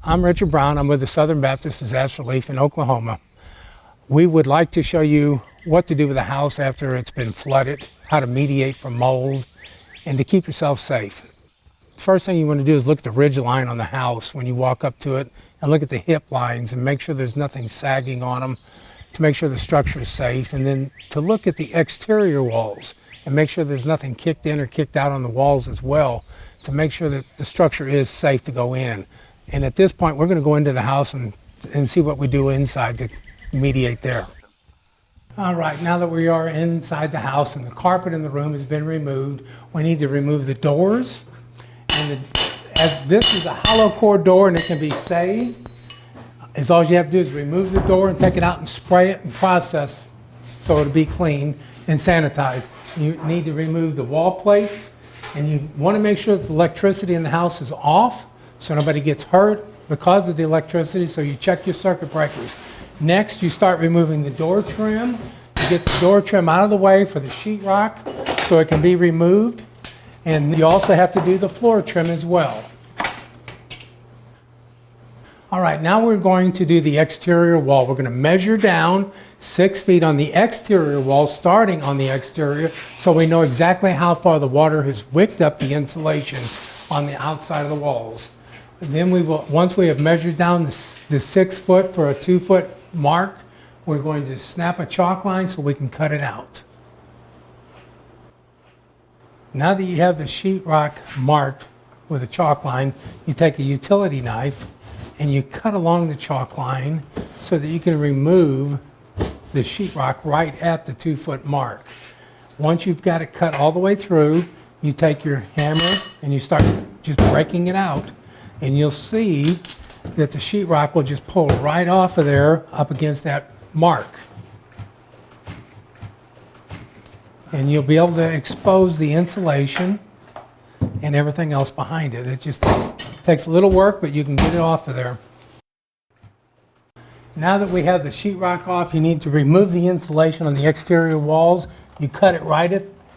I'm Richard Brown. I'm with the Southern Baptist Disaster Relief in Oklahoma. We would like to show you what to do with a house after it's been flooded, how to mediate from mold, and to keep yourself safe. First thing you want to do is look at the ridge line on the house when you walk up to it, and look at the hip lines and make sure there's nothing sagging on them to make sure the structure is safe, and then to look at the exterior walls and make sure there's nothing kicked in or kicked out on the walls as well to make sure that the structure is safe to go in. And at this point, we're going to go into the house and see what we do inside to mediate there. All right, now that we are inside the house and the carpet in the room has been removed, we need to remove the doors. And as this is a hollow core door and it can be saved, all you have to do is remove the door and take it out and spray it and process so it'll be clean and sanitized. You need to remove the wall plates, and you want to make sure that the electricity in the house is off so nobody gets hurt because of the electricity, so you check your circuit breakers. Next, you start removing the door trim. You get the door trim out of the way for the sheetrock so it can be removed. And you also have to do the floor trim as well. All right, now we're going to do the exterior wall. We're going to measure down 6 feet on the exterior wall, starting on the exterior, so we know exactly how far the water has wicked up the insulation on the outside of the walls. And then we will, once we have measured down the 6 foot for a 2 foot mark, we're going to snap a chalk line so we can cut it out. Now that you have the sheetrock marked with a chalk line, you take a utility knife and you cut along the chalk line so that you can remove the sheetrock right at the 2 foot mark. Once you've got it cut all the way through, you take your hammer and you start just breaking it out, and you'll see that the sheetrock will just pull right off of there up against that mark. And you'll be able to expose the insulation and everything else behind it. It just takes a little work, but you can get it off of there. Now that we have the sheetrock off, you need to remove the insulation on the exterior walls. You cut it right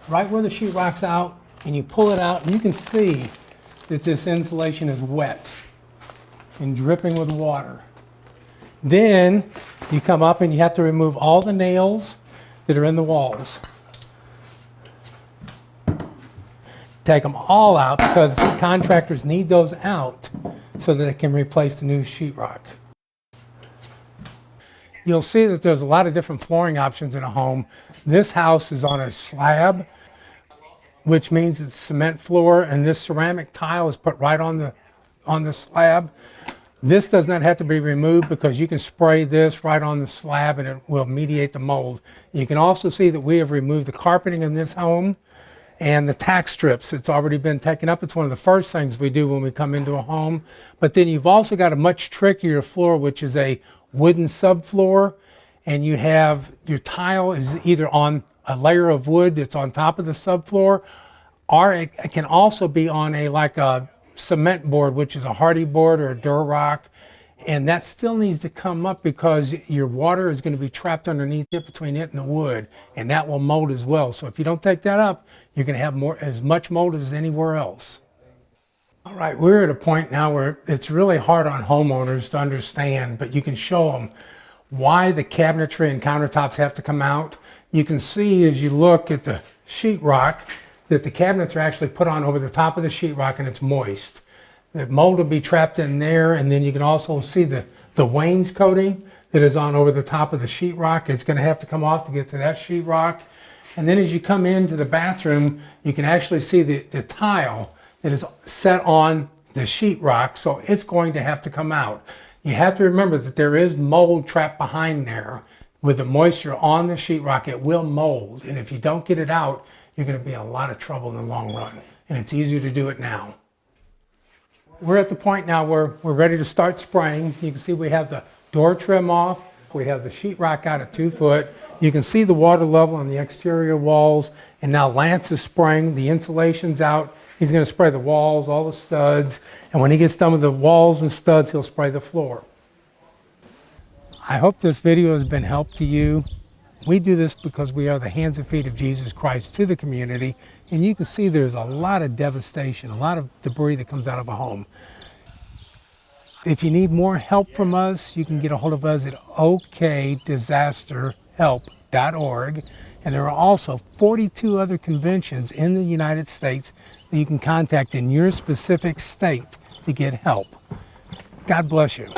where the sheetrock's out, and you pull it out, and you can see that this insulation is wet and dripping with water. Then you come up and you have to remove all the nails that are in the walls. Take them all out because contractors need those out so that they can replace the new sheetrock. You'll see that there's a lot of different flooring options in a home. This house is on a slab, which means it's cement floor, and this ceramic tile is put right on the slab. This does not have to be removed because you can spray this right on the slab and it will mediate the mold. You can also see that we have removed the carpeting in this home and the tack strips. It's already been taken up. It's one of the first things we do when we come into a home. But then you've also got a much trickier floor, which is a wooden subfloor, and you have your tile is either on a layer of wood that's on top of the subfloor, or it can also be on like a cement board, which is a hardy board or a Durarock, and that still needs to come up because your water is going to be trapped underneath it, between it and the wood, and that will mold as well. So if you don't take that up, you're going to have as much mold as anywhere else. All right, we're at a point now where it's really hard on homeowners to understand, but you can show them why the cabinetry and countertops have to come out. You can see as you look at the sheetrock that the cabinets are actually put on over the top of the sheetrock and it's moist. The mold will be trapped in there, and then you can also see the wainscoting that is on over the top of the sheetrock. It's going to have to come off to get to that sheetrock. And then as you come into the bathroom, you can actually see the tile that is set on the sheetrock, so it's going to have to come out. You have to remember that there is mold trapped behind there. With the moisture on the sheetrock, it will mold, and if you don't get it out, you're going to be in a lot of trouble in the long run, and it's easier to do it now. We're at the point now where we're ready to start spraying. You can see we have the door trim off. We have the sheetrock out at 2 foot. You can see the water level on the exterior walls, and now Lance is spraying. The insulation's out. He's going to spray the walls, all the studs, and when he gets done with the walls and studs, he'll spray the floor. I hope this video has been help to you. We do this because we are the hands and feet of Jesus Christ to the community, and you can see there's a lot of devastation, a lot of debris that comes out of a home. If you need more help from us, you can get a hold of us at okdisasterhelp.org. And there are also 42 other conventions in the United States that you can contact in your specific state to get help. God bless you.